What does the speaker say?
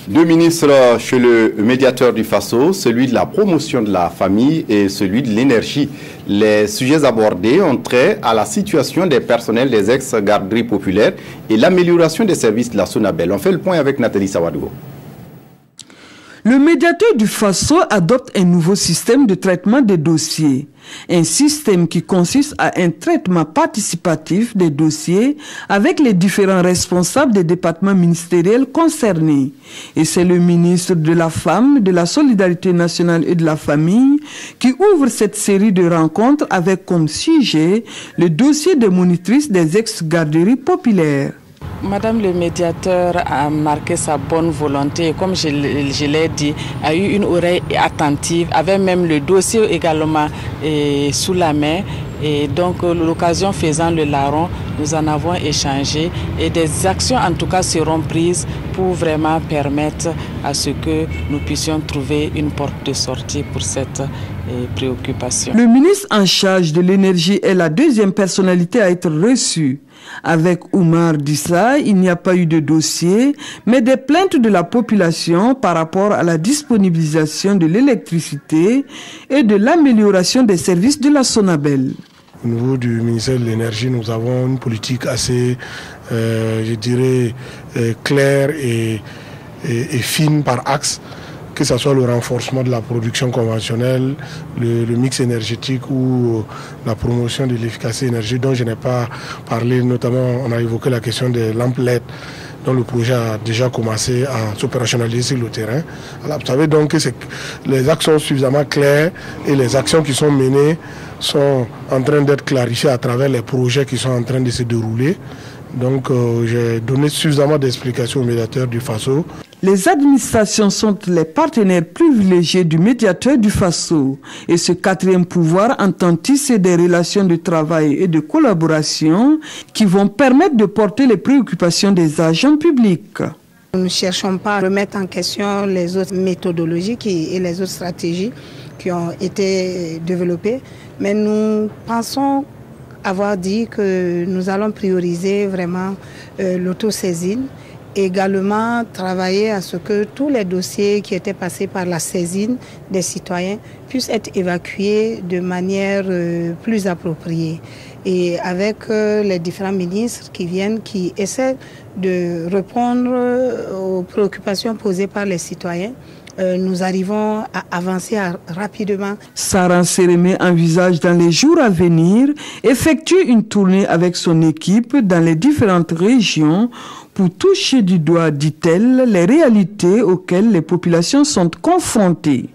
Deux ministres chez le médiateur du Faso, celui de la promotion de la famille et celui de l'énergie. Les sujets abordés ont trait à la situation des personnels des ex-garderies populaires et l'amélioration des services de la Sonabel. On fait le point avec Nathalie Sawadou. Le médiateur du Faso adopte un nouveau système de traitement des dossiers. Un système qui consiste à un traitement participatif des dossiers avec les différents responsables des départements ministériels concernés. Et c'est le ministre de la Femme, de la Solidarité nationale et de la Famille qui ouvre cette série de rencontres avec comme sujet le dossier des monitrices des ex-garderies populaires. Madame le médiateur a marqué sa bonne volonté et comme je l'ai dit, a eu une oreille attentive, avait même le dossier également sous la main. Et donc l'occasion faisant le larron, nous en avons échangé et des actions en tout cas seront prises pour vraiment permettre à ce que nous puissions trouver une porte de sortie pour cette préoccupation. Le ministre en charge de l'énergie est la deuxième personnalité à être reçue. Avec Oumar Dissa, il n'y a pas eu de dossier, mais des plaintes de la population par rapport à la disponibilisation de l'électricité et de l'amélioration des services de la Sonabel. Au niveau du ministère de l'Énergie, nous avons une politique assez, je dirais, claire et fine par axe, que ce soit le renforcement de la production conventionnelle, le mix énergétique ou la promotion de l'efficacité énergétique dont je n'ai pas parlé. Notamment, on a évoqué la question des lampes LED dont le projet a déjà commencé à s'opérationnaliser sur le terrain. Alors, vous savez donc que les axes sont suffisamment clairs et les actions qui sont menées sont en train d'être clarifiées à travers les projets qui sont en train de se dérouler. Donc j'ai donné suffisamment d'explications au médiateur du Faso. Les administrations sont les partenaires privilégiés du médiateur du Faso et ce quatrième pouvoir entend tisser des relations de travail et de collaboration qui vont permettre de porter les préoccupations des agents publics. Nous ne cherchons pas à remettre en question les autres méthodologies et les autres stratégies qui ont été développées, mais nous pensons avoir dit que nous allons prioriser vraiment l'autosaisine et également travailler à ce que tous les dossiers qui étaient passés par la saisine des citoyens puissent être évacués de manière plus appropriée. Et avec les différents ministres qui viennent, qui essaient de répondre aux préoccupations posées par les citoyens, nous arrivons à avancer rapidement. Sarah Sérémé envisage dans les jours à venir effectuer une tournée avec son équipe dans les différentes régions pour toucher du doigt, dit-elle, les réalités auxquelles les populations sont confrontées.